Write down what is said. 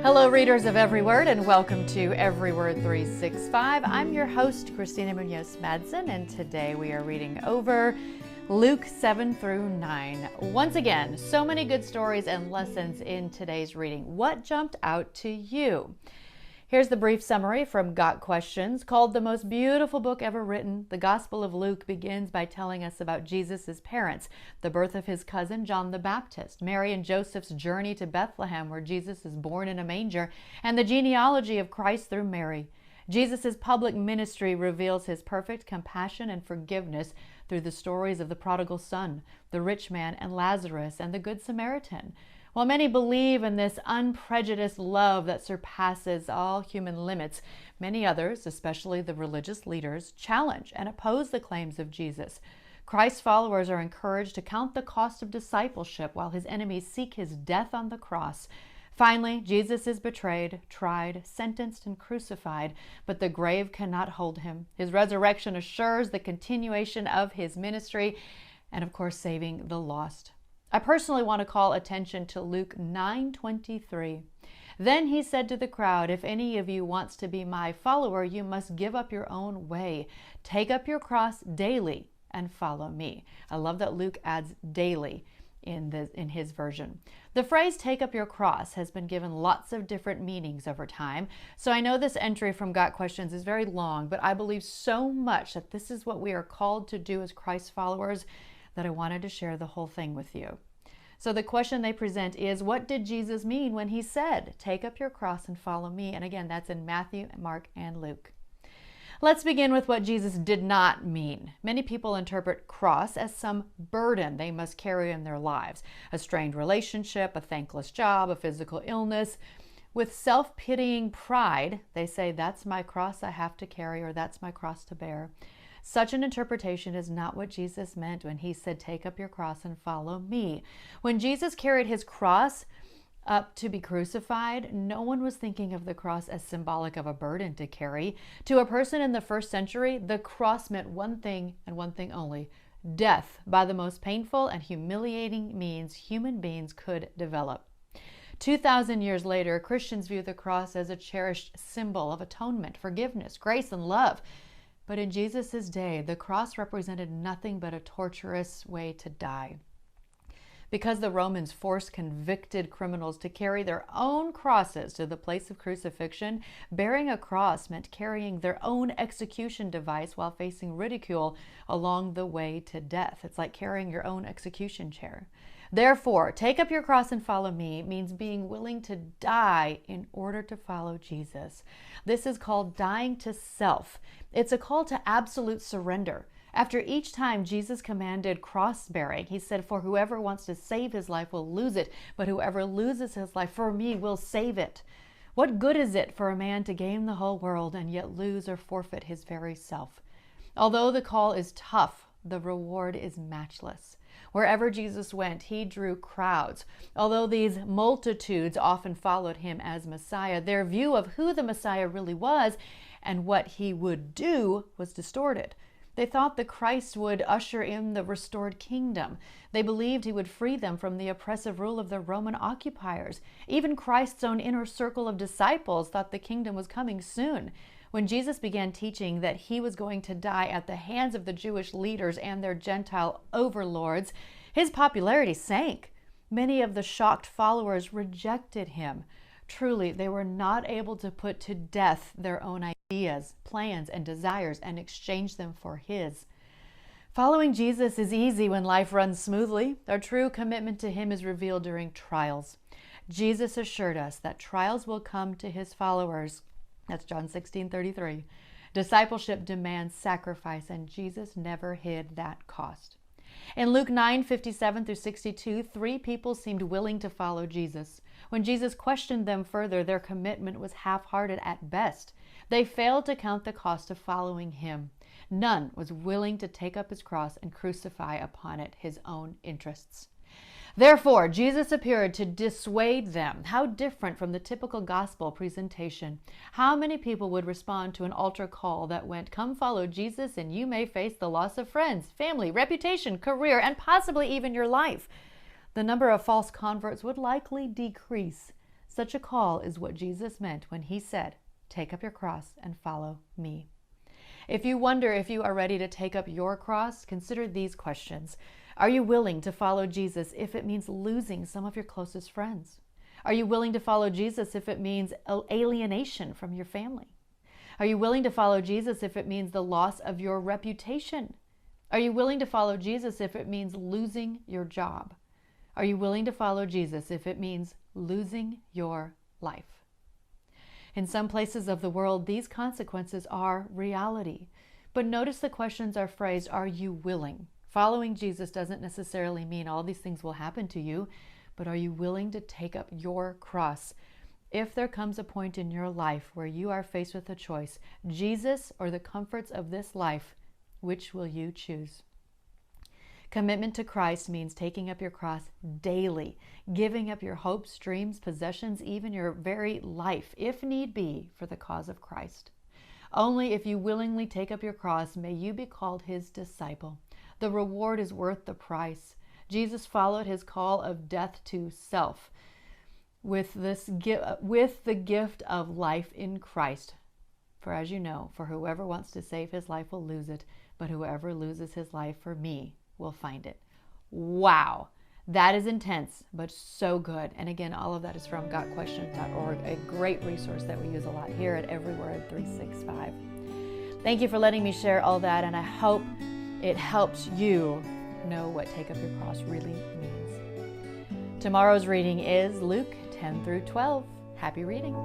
Hello, readers of Every Word, and welcome to Every Word 365. I'm your host, Christina Munoz Madsen, and today we are reading over Luke 7 through 9. Once again, so many good stories and lessons in today's reading. What jumped out to you? Here's the brief summary from Got Questions. Called the most beautiful book ever written, the Gospel of Luke begins by telling us about Jesus' parents, the birth of his cousin John the Baptist, Mary and Joseph's journey to Bethlehem where Jesus is born in a manger, and the genealogy of Christ through Mary. Jesus' public ministry reveals his perfect compassion and forgiveness through the stories of the prodigal son, the rich man and Lazarus, and the Good Samaritan. While many believe in this unprejudiced love that surpasses all human limits, many others, especially the religious leaders, challenge and oppose the claims of Jesus. Christ's followers are encouraged to count the cost of discipleship while his enemies seek his death on the cross. Finally, Jesus is betrayed, tried, sentenced, and crucified, but the grave cannot hold him. His resurrection assures the continuation of his ministry and, of course, saving the lost. I personally want to call attention to Luke 9:23. Then he said to the crowd, "If any of you wants to be my follower, you must give up your own way. Take up your cross daily and follow me." I love that Luke adds daily in his version. The phrase "take up your cross" has been given lots of different meanings over time. So I know this entry from Got Questions is very long, but I believe so much that this is what we are called to do as Christ followers that I wanted to share the whole thing with you. So the question they present is, what did Jesus mean when he said, "Take up your cross and follow me"? And again, that's in Matthew, Mark, and Luke. Let's begin with what Jesus did not mean. Many people interpret cross as some burden they must carry in their lives, a strained relationship, a thankless job, a physical illness. With self-pitying pride, they say, "That's my cross I have to carry," or "That's my cross to bear." Such an interpretation is not what Jesus meant when he said, "Take up your cross and follow me." When Jesus carried his cross up to be crucified, no one was thinking of the cross as symbolic of a burden to carry. To a person in the first century, the cross meant one thing and one thing only: death by the most painful and humiliating means human beings could develop. 2,000 years later, Christians view the cross as a cherished symbol of atonement, forgiveness, grace, and love. But in Jesus' day, the cross represented nothing but a torturous way to die. Because the Romans forced convicted criminals to carry their own crosses to the place of crucifixion, bearing a cross meant carrying their own execution device while facing ridicule along the way to death. It's like carrying your own execution chair. Therefore, take up your cross and follow me means being willing to die in order to follow Jesus. This is called dying to self. It's a call to absolute surrender. After each time Jesus commanded cross-bearing, he said, "For whoever wants to save his life will lose it, but whoever loses his life for me will save it." What good is it for a man to gain the whole world and yet lose or forfeit his very self? Although the call is tough, the reward is matchless. Wherever Jesus went, he drew crowds. Although these multitudes often followed him as Messiah, their view of who the Messiah really was and what he would do was distorted. They thought the Christ would usher in the restored kingdom. They believed he would free them from the oppressive rule of the Roman occupiers. Even Christ's own inner circle of disciples thought the kingdom was coming soon. When Jesus began teaching that he was going to die at the hands of the Jewish leaders and their Gentile overlords, his popularity sank. Many of the shocked followers rejected him. Truly, they were not able to put to death their own ideas, plans, and desires and exchange them for his. Following Jesus is easy when life runs smoothly. Our true commitment to him is revealed during trials. Jesus assured us that trials will come to his followers. That's John 16:33. Discipleship demands sacrifice, and Jesus never hid that cost. In Luke 9:57 through 62, 3 people seemed willing to follow Jesus. When Jesus questioned them further, their commitment was half-hearted at best. They failed to count the cost of following him. None was willing to take up his cross and crucify upon it his own interests. Therefore, Jesus appeared to dissuade them. How different from the typical gospel presentation. How many people would respond to an altar call that went, "Come follow Jesus and you may face the loss of friends, family, reputation, career, and possibly even your life." The number of false converts would likely decrease. Such a call is what Jesus meant when he said, "Take up your cross and follow me." If you wonder if you are ready to take up your cross, consider these questions. Are you willing to follow Jesus if it means losing some of your closest friends? Are you willing to follow Jesus if it means alienation from your family? Are you willing to follow Jesus if it means the loss of your reputation? Are you willing to follow Jesus if it means losing your job? Are you willing to follow Jesus if it means losing your life? In some places of the world, these consequences are reality. But notice the questions are phrased, are you willing? Following Jesus doesn't necessarily mean all these things will happen to you, but are you willing to take up your cross? If there comes a point in your life where you are faced with a choice, Jesus or the comforts of this life, which will you choose? Commitment to Christ means taking up your cross daily, giving up your hopes, dreams, possessions, even your very life, if need be, for the cause of Christ. Only if you willingly take up your cross may you be called his disciple. The reward is worth the price. Jesus followed his call of death to self with the gift of life in Christ. For as you know, for whoever wants to save his life will lose it, but whoever loses his life for me will find it. Wow, that is intense, but so good. And again, all of that is from gotquestions.org, a great resource that we use a lot here at Every Word 365. Thank you for letting me share all that, and I hope it helps you know what take up your cross really means. Tomorrow's reading is Luke 10 through 12. Happy reading.